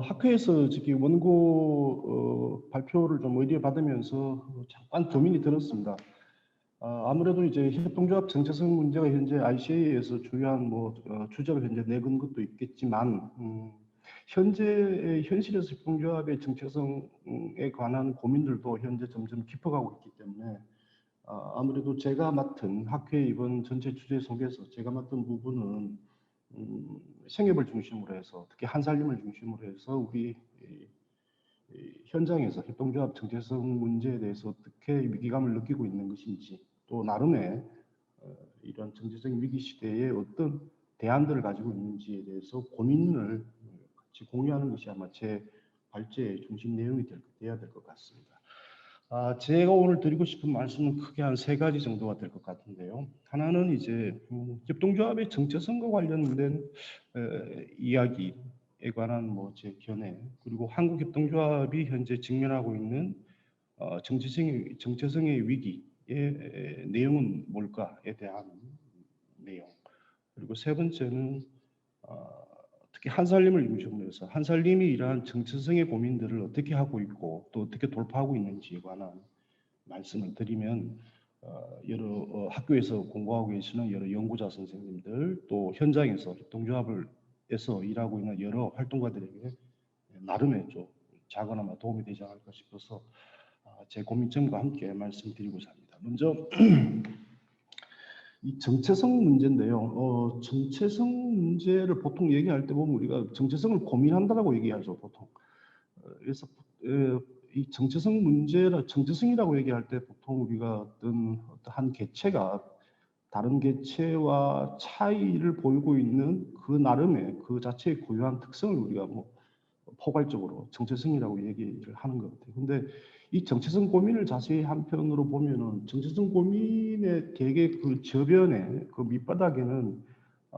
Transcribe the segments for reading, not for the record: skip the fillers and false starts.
학회에서 저기 원고 발표를 좀 의뢰받으면서 잠깐 고민이 들었습니다. 아무래도 이제 협동조합 정체성 문제가 현재 ICA에서 주요한 주제로 현재 내건 것도 있겠지만, 현재의 현실에서 협동조합의 정체성에 관한 고민들도 현재 점점 깊어가고 있기 때문에 아무래도 제가 맡은 학회 이번 전체 주제 속에서 제가 맡은 부분은 생협을 중심으로 해서 특히 한살림을 중심으로 해서 우리 현장에서 협동조합 정체성 문제에 대해서 어떻게 위기감을 느끼고 있는 것인지, 또 나름의 이런 정체적 위기 시대에 어떤 대안들을 가지고 있는지에 대해서 고민을 같이 공유하는 것이 아마 제 발제의 중심 내용이 돼야 될 것 같습니다. 제가 오늘 드리고 싶은 말씀은 크게 한 세 가지 정도가 될 것 같은데요. 하나는 이제 협동조합의 정체성과 관련된 이야기에 관한 제 견해, 그리고 한국 협동조합이 현재 직면하고 있는 정체성의 위기의 내용은 뭘까에 대한 내용, 그리고 세 번째는 특히 한살림을 중심으로 해서 한살림이 이러한 정체성의 고민들을 어떻게 하고 있고 또 어떻게 돌파하고 있는지에 관한 말씀을 드리면, 여러 학교에서 공부하고 계시는 여러 연구자 선생님들, 또 현장에서 협동조합에서 일하고 있는 여러 활동가들에게 나름의 좀 작은아마 도움이 되지 않을까 싶어서 제 고민점과 함께 말씀드리고자 합니다. 먼저 이 정체성 문제인데요. 정체성 문제를 보통 얘기할 때 보면 우리가 정체성을 고민한다라고 얘기하죠, 보통. 그래서 이 정체성이라고 얘기할 때 보통 우리가 어떤 한 개체가 다른 개체와 차이를 보이고 있는 그 나름의 그 자체의 고유한 특성을 우리가 포괄적으로 정체성이라고 얘기를 하는 것 같아요. 근데 이 정체성 고민을 자세히 한편으로 보면은 정체성 고민의 되게 그 저변에, 그 밑바닥에는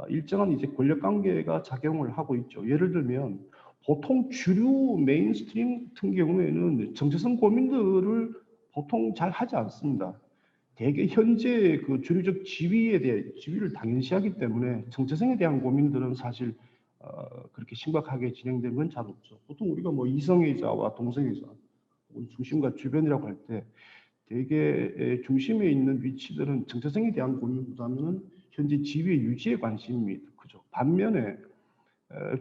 일정한 이제 권력 관계가 작용을 하고 있죠. 예를 들면 보통 주류 메인스트림 같은 경우에는 정체성 고민들을 보통 잘 하지 않습니다. 대개 현재 그 주류적 지위를 당연시하기 때문에 정체성에 대한 고민들은 사실 그렇게 심각하게 진행된 건 잘 없죠. 보통 우리가 이성애자와 동성애자, 중심과 주변이라고 할 때 대개 중심에 있는 위치들은 정체성에 대한 고민보다는 현재 지위의 유지에 관심이 더 크죠. 반면에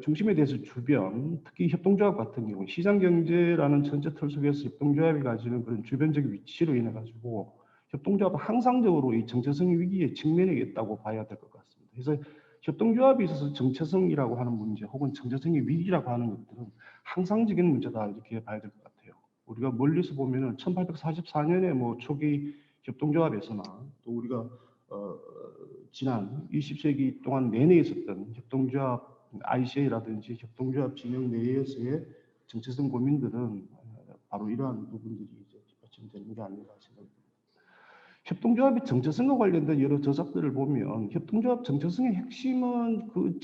중심에 대해서 주변, 특히 협동조합 같은 경우 시장경제라는 전체 틀 속에서 협동조합이 가지는 그런 주변적 위치로 인해 가지고 협동조합은 항상적으로 이 정체성 위기에 직면해 있다고 봐야 될 것 같습니다. 그래서 협동조합에 있어서 정체성이라고 하는 문제 혹은 정체성의 위기라고 하는 것들은 항상적인 문제다, 이렇게 봐야 될 것 같아요. 우리가 멀리서 보면은 1844년에 초기 협동조합에서나 또 우리가 지난 20세기 동안 내내 있었던 협동조합 ICA라든지 협동조합 진영 내에서의 정체성 고민들은 바로 이러한 부분들이 이제 뒷받침되는 게 아닌가 생각합니다. 협동조합의 정체성과 관련된 여러 저작들을 보면 협동조합 정체성의 핵심은 그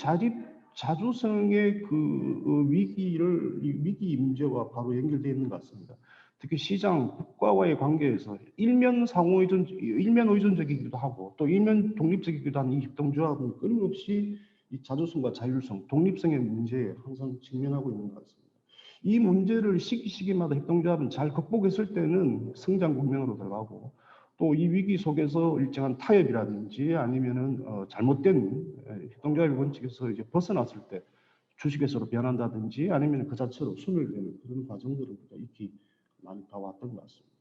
자주성의 그 위기 문제와 바로 연결되어 있는 것 같습니다. 특히 시장, 국가와의 관계에서 일면 의존적이기도 하고 또 일면 독립적이기도 한 이 협동조합은 끊임없이 이 자주성과 자율성, 독립성의 문제에 항상 직면하고 있는 것 같습니다. 이 문제를 시기마다 협동조합은 잘 극복했을 때는 성장 국면으로 들어가고, 또 이 위기 속에서 일정한 타협이라든지 아니면은 잘못된 협동조합의 원칙에서 이제 벗어났을 때 주식회사로 변한다든지 아니면 그 자체로 소멸되는 그런 과정들을 우리가 익히 많이 봐왔던 것 같습니다.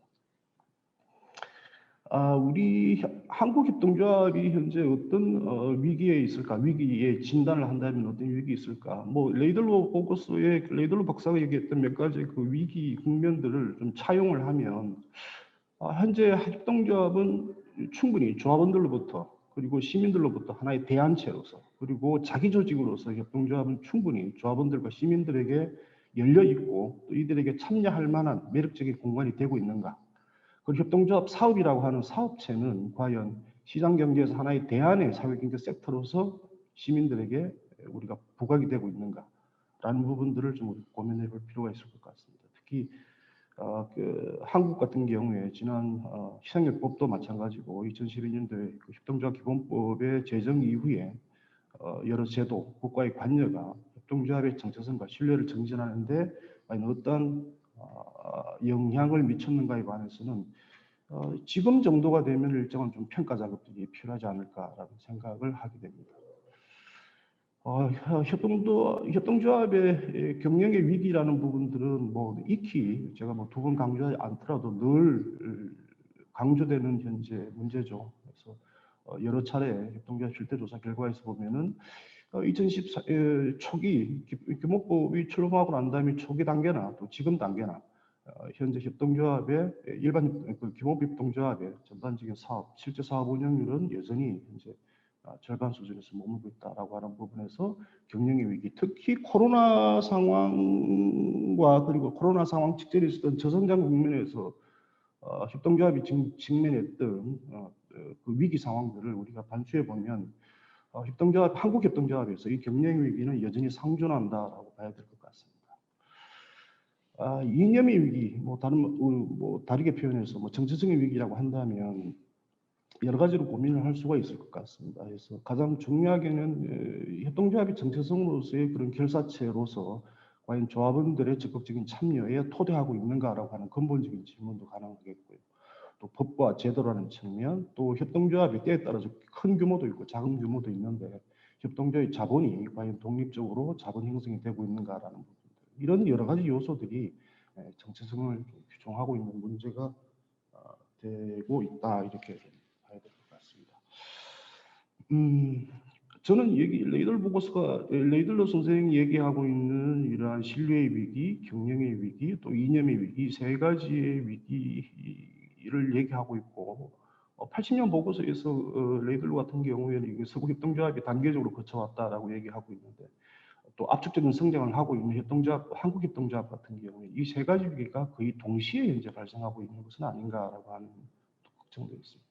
우리 한국 협동조합이 현재 어떤 위기에 있을까? 위기에 진단을 한다면 어떤 위기에 있을까? 레이들로 박사가 얘기했던 몇 가지 그 위기 국면들을 좀 차용을 하면 현재 협동조합은 충분히 조합원들로부터 그리고 시민들로부터 하나의 대안체로서, 그리고 자기 조직으로서 협동조합은 충분히 조합원들과 시민들에게 열려 있고 또 이들에게 참여할 만한 매력적인 공간이 되고 있는가? 그리고 협동조합 사업이라고 하는 사업체는 과연 시장경제에서 하나의 대안의 사회경제 섹터로서 시민들에게 우리가 부각이 되고 있는가라는 부분들을 좀 고민해 볼 필요가 있을 것 같습니다. 특히 한국 같은 경우에 지난 시장역법도 마찬가지고 2012년도에 그 협동조합 기본법의 제정 이후에 여러 제도, 국가의 관여가 협동조합의 정체성과 신뢰를 정진하는데 과연 어떤 영향을 미쳤는가에 관해서는 지금 정도가 되면 일정한 좀 평가 작업들이 필요하지 않을까라는 생각을 하게 됩니다. 협동조합의 경영의 위기라는 부분들은 뭐 익히 제가 뭐 두 번 강조하지 않더라도 늘 강조되는 현재 문제죠. 그래서 여러 차례 협동조합 실태조사 결과에서 보면은 2014 초기 규모법이 출범하고 난 다음에 초기 단계나 또 지금 단계나 현재 협동조합의 일반 규모법 협동조합의 전반적인 사업 실제 사업 운영률은 여전히 현재 절반 수준에서 머물고 있다라고 하는 부분에서 경영의 위기, 특히 코로나 상황과 그리고 코로나 상황 직전에 있었던 저성장 국면에서 협동조합이 직면했던 그 위기 상황들을 우리가 반추해 보면 협동조합, 한국 협동조합에서 이 경영 위기는 여전히 상존한다라고 봐야 될 것 같습니다. 이념의 위기, 뭐 다르게 표현해서 뭐 정체성의 위기라고 한다면 여러 가지로 고민을 할 수가 있을 것 같습니다. 그래서 가장 중요하게는 협동조합의 정체성으로서의 그런 결사체로서 과연 조합원들의 적극적인 참여에 토대하고 있는가라고 하는 근본적인 질문도 가능하겠고요. 또 법과 제도라는 측면, 또 협동조합의 때에 따라서 큰 규모도 있고 작은 규모도 있는데 협동조합의 자본이 과연 독립적으로 자본 형성이 되고 있는가라는 부분들, 이런 여러 가지 요소들이 정체성을 규정하고 있는 문제가 되고 있다, 이렇게 봐야 될 것 같습니다. 저는 레이들러 선생이 얘기하고 있는 이러한 신뢰의 위기, 경영의 위기, 또 이념의 위기, 세 가지의 위기를 얘기하고 있고 80년 보고서에서 레이들러 같은 경우에는 서구 협동조합이 단계적으로 거쳐왔다라고 얘기하고 있는데 또 압축적인 성장을 하고 있는 협동조합, 한국 협동조합 같은 경우에 이 세 가지 위기가 거의 동시에 현재 발생하고 있는 것은 아닌가라고 하는 걱정도 있습니다.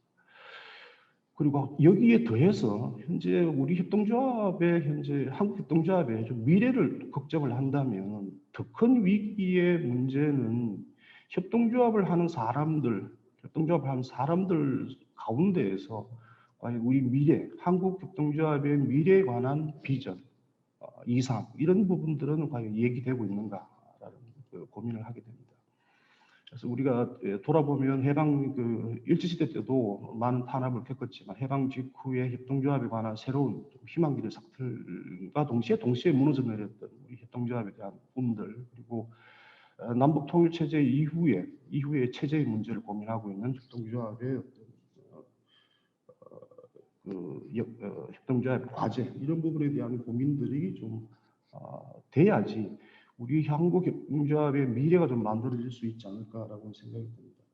그리고 여기에 더해서 현재 우리 협동조합의 현재 한국 협동조합의 좀 미래를 걱정을 한다면 더 큰 위기의 문제는 협동조합을 하는 사람들 가운데에서 과연 우리 미래, 한국 협동조합의 미래에 관한 비전, 이상 이런 부분들은 과연 얘기되고 있는가라는 고민을 하게 됩니다. 그래서 우리가 돌아보면 해방 일제시대 때도 많은 탄압을 겪었지만 해방 직후에 협동조합에 관한 새로운 희망기를 삭틀과 동시에 무너져 내렸던 우리 협동조합에 대한 꿈들, 그리고 남북 통일 체제 이후의 체제의 문제를 고민하고 있는 협동조합의 협동조합 과제, 이런 부분에 대한 고민들이 좀 돼야지 우리 한국 협동조합의 미래가 좀 만들어질 수 있지 않을까라고 생각이 듭니다.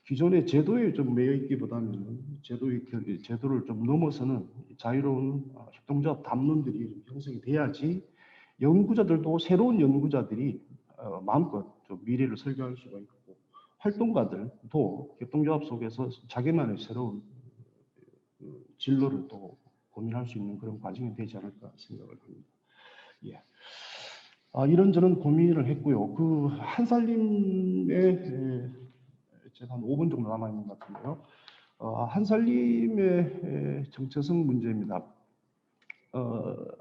기존의 제도에 좀 매여 있기보다는 제도를 좀 넘어서는 자유로운 협동조합 담론들이 좀 형성이 돼야지 연구자들도 새로운 연구자들이 마음껏 좀 미래를 설계할 수가 있고 활동가들도 협동조합 속에서 자기만의 새로운 진로를 또 고민할 수 있는 그런 과정이 되지 않을까 생각을 합니다. 예. 이런저런 고민을 했고요. 그 한살림의 제가 한 5분 정도 남아 있는 것 같은데요. 한살림의 정체성 문제입니다.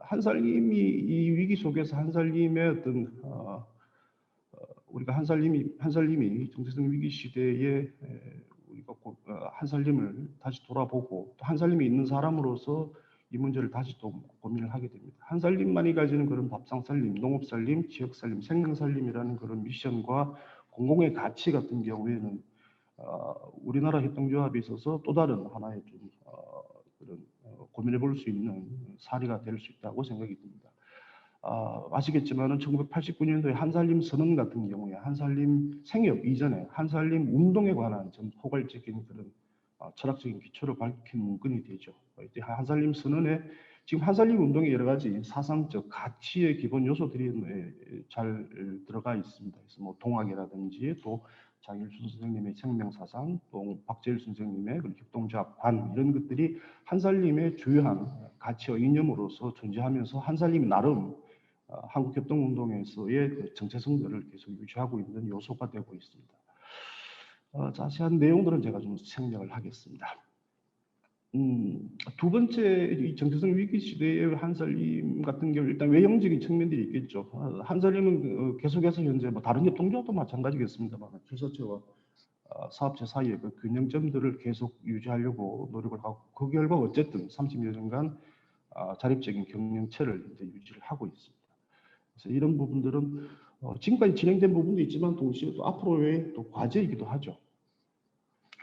한살림이 이 위기 속에서 한살림의 어떤 우리가 한살림이 정체성 위기 시대에 우리가 한살림을 다시 돌아보고 또 한살림이 있는 사람으로서 이 문제를 다시 또 고민을 하게 됩니다. 한살림만이 가지는 그런 밥상살림, 농업살림, 지역살림, 생명살림이라는 그런 미션과 공공의 가치 같은 경우에는 우리나라 협동조합에 있어서 또 다른 하나의 좀 그런 고민해 볼 수 있는 사례가 될 수 있다고 생각이 듭니다. 아시겠지만은 1989년도에 한살림 선언 같은 경우에 한살림 생협 이전에 한살림 운동에 관한 좀 포괄적인 그런 철학적인 기초를 밝힌 문건이 되죠. 이때 한살림 선언에 지금 한살림 운동의 여러 가지 사상적 가치의 기본 요소들이 잘 들어가 있습니다. 그래서 뭐 동학이라든지 또 장일순 선생님의 생명사상, 또 박재일 선생님의 협동조합관, 이런 것들이 한살림의 주요한 가치와 이념으로서 존재하면서 한살림이 나름 한국협동운동에서의 그 정체성들을 계속 유지하고 있는 요소가 되고 있습니다. 자세한 내용들은 제가 좀 생략을 하겠습니다. 두 번째 이 정체성 위기 시대의 한살림 같은 경우 일단 외형적인 측면들이 있겠죠. 한살림은 계속해서 현재 뭐 다른 협동조합도 마찬가지겠습니다만 기사체와 사업체 사이의 그 균형점들을 계속 유지하려고 노력을 하고 그 결과 어쨌든 30여 년간 자립적인 경영체를 이제 유지를 하고 있습니다. 그래서 이런 부분들은 지금까지 진행된 부분도 있지만 동시에 또 앞으로의 또 과제이기도 하죠.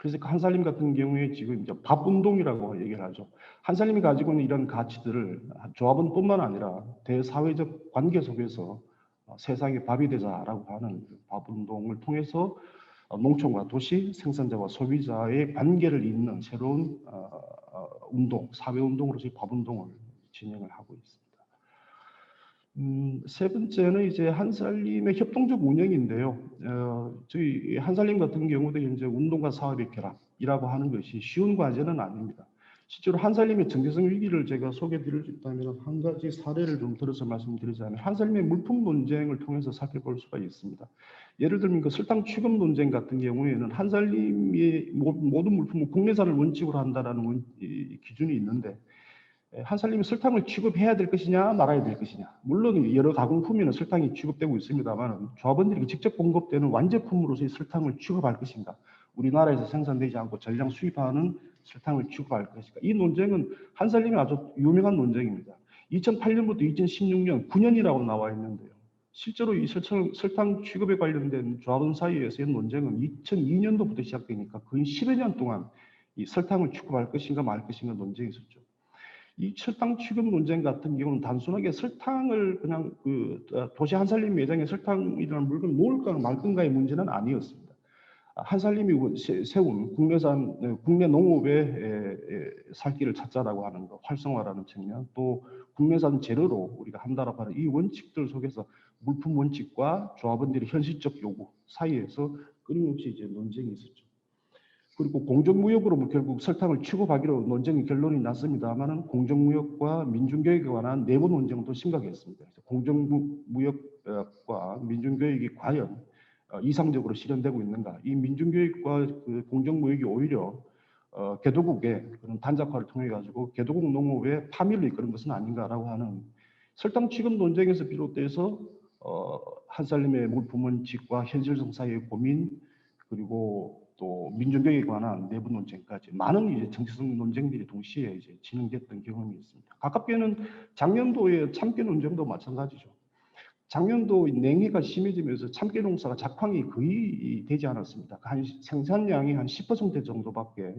그래서 그 한살림 같은 경우에 지금 이제 밥운동이라고 얘기를 하죠. 한살림이 가지고 있는 이런 가치들을 조합원 뿐만 아니라 대사회적 관계 속에서 세상에 밥이 되자라고 하는 밥운동을 통해서 농촌과 도시, 생산자와 소비자의 관계를 잇는 새로운 운동, 사회운동으로서의 밥운동을 진행을 하고 있습니다. 세 번째는 이제 한살림의 협동적 운영인데요. 저희 한살림 같은 경우도 현재 운동과 사업의 결합이라고 하는 것이 쉬운 과제는 아닙니다. 실제로 한살림의 정체성 위기를 제가 소개드릴 수 있다면 한 가지 사례를 좀 들어서 말씀드리자면 한살림의 물품 논쟁을 통해서 살펴볼 수가 있습니다. 예를 들면 그 설탕 취급 논쟁 같은 경우에는 한살림이 모든 물품을 국내산을 원칙으로 한다라는 기준이 있는데 한살림이 설탕을 취급해야 될 것이냐 말아야 될 것이냐. 물론 여러 가공품에는 설탕이 취급되고 있습니다만 조합원들이 직접 공급되는 완제품으로서의 설탕을 취급할 것인가. 우리나라에서 생산되지 않고 전량 수입하는 설탕을 취급할 것인가. 이 논쟁은 한살림이 아주 유명한 논쟁입니다. 2008년부터 2016년 9년이라고 나와 있는데요. 실제로 이 설탕 취급에 관련된 조합원 사이에서의 논쟁은 2002년도부터 시작되니까 거의 10여 년 동안 이 설탕을 취급할 것인가 말 것인가 논쟁이 있었죠. 이 설탕 취급 논쟁 같은 경우는 단순하게 설탕을 그냥 도시 한살림 매장에 설탕이라는 물건을 놓을까 말 건가의 문제는 아니었습니다. 한살림이 세운 국내산 국내 농업의 살 길을 찾자라고 하는 것, 활성화라는 측면, 또 국내산 재료로 우리가 한다라고 하는 이 원칙들 속에서 물품 원칙과 조합원들의 현실적 요구 사이에서 끊임없이 이제 논쟁이 있었죠. 그리고 공정무역으로 결국 설탕을 취급하기로 논쟁이 결론이 났습니다만은 공정무역과 민중교육에 관한 내부 논쟁도 심각했습니다. 공정무역과 민중교육이 과연 이상적으로 실현되고 있는가? 이 민중교육과 그 공정무역이 오히려 개도국의 그런 단작화를 통해 가지고 개도국 농업의 파멸을 이끄는 것은 아닌가라고 하는 설탕 취급 논쟁에서 비롯돼서 한살림의 물품 원칙과 현실성 사이의 고민 그리고 또 민중교육에 관한 내부 논쟁까지 많은 이제 정치성 논쟁들이 동시에 이제 진행됐던 경험이 있습니다. 가깝게는 작년도의 참깨 논쟁도 마찬가지죠. 작년도 냉해가 심해지면서 참깨 농사가 작황이 거의 되지 않았습니다. 한 생산량이 한 10% 정도밖에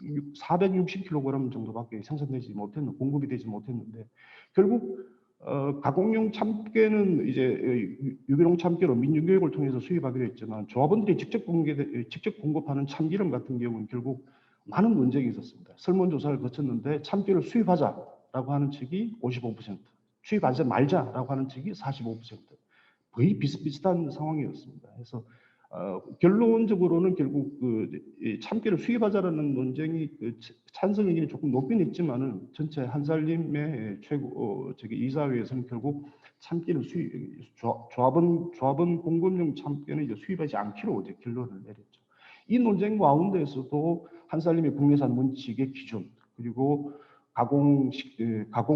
460kg 정도밖에 생산되지 못했는 공급이 되지 못했는데 결국 가공용 참깨는 이제 유기농 참깨로 민중교육을 통해서 수입하기로 했지만 조합원들이 직접 공급하는 참기름 같은 경우는 결국 많은 논쟁이 있었습니다. 설문조사를 거쳤는데 참깨를 수입하자라고 하는 측이 55%, 수입하지 말자라고 하는 측이 45%, 거의 비슷비슷한 상황이었습니다. 그래서 결론적으로는 결국 참깨를 수입하자라는 논쟁이 찬성 의견이 조금 높긴 했지만은 전체 한살림의 최고 이사회에서는 결국 참깨는 조합원 공급용 참깨는 이제 수입하지 않기로 이제 결론을 내렸죠. 이 논쟁 가운데에서도 한살림의 국내산 원칙의 기준 그리고 가공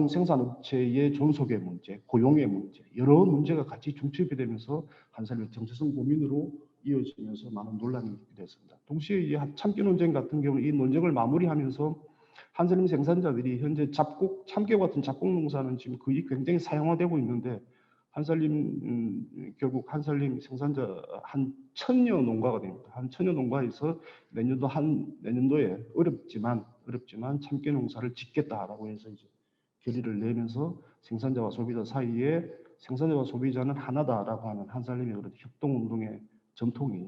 생산업체의 존속의 문제, 고용의 문제, 여러 문제가 같이 중첩이 되면서 한살림의 정체성 고민으로 이어지면서 많은 논란이 됐습니다. 동시에 이 참깨 논쟁 같은 경우는 이 논쟁을 마무리하면서 한살림 생산자들이 현재 참깨 같은 작곡 농사는 지금 거의 굉장히 사용화되고 있는데 결국 한살림 생산자 한 1000여 농가가 됩니다. 한 1000여 농가에서 내년도에 어렵지만 참깨 농사를 짓겠다라고 해서 이제 결의를 내면서 생산자와 소비자 사이에 생산자와 소비자는 하나다라고 하는 한살림의 그런 협동운동의 전통이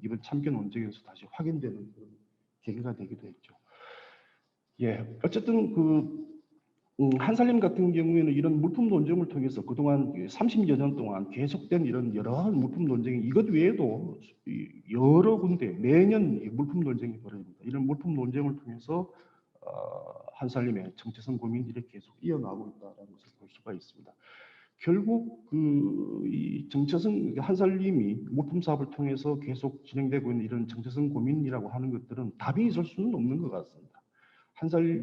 이번 참깨 논쟁에서 다시 확인되는 그런 계기가 되기도 했죠. 예, 어쨌든 한살림 같은 경우에는 이런 물품 논쟁을 통해서 그동안 30여 년 동안 계속된 이런 여러 물품 논쟁이 이것 외에도 여러 군데 매년 물품 논쟁이 벌어집니다. 이런 물품 논쟁을 통해서 한살림의 정체성 고민들이 계속 이어나오고 있다는 것을 볼 수가 있습니다. 결국 이 정체성 한살림이 물품 사업을 통해서 계속 진행되고 있는 이런 정체성 고민이라고 하는 것들은 답이 있을 수는 없는 것 같습니다.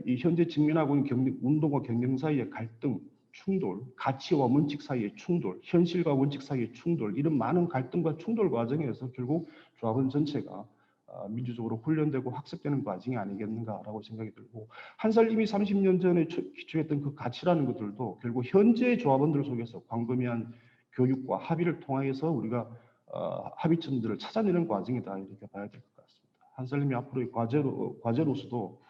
이 현재 직면하고 있는 운동과 경영 사이의 갈등, 충돌, 가치와 원칙 사이의 충돌, 현실과 원칙 사이의 충돌, 이런 많은 갈등과 충돌 과정에서 결국 조합원 전체가 민주적으로 훈련되고 학습되는 과정이 아니겠는가라고 생각이 들고, 한살님이 30년 전에 기초했던 그 가치라는 것들도 결국 현재 조합원들 속에서 광범위한 교육과 합의를 통해서 우리가 합의점들을 찾아내는 과정이다, 이렇게 봐야 될 것 같습니다. 한살님이 앞으로의 과제로서도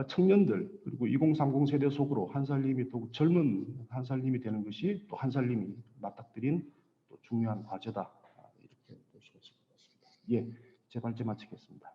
청년들 그리고 2030 세대 속으로 한살님이 또 젊은 한살님이 되는 것이 또 한살님이 맞닥뜨린 또 중요한 과제다, 이렇게 볼 수가 있을 것 같습니다. 예, 제 발제 마치겠습니다.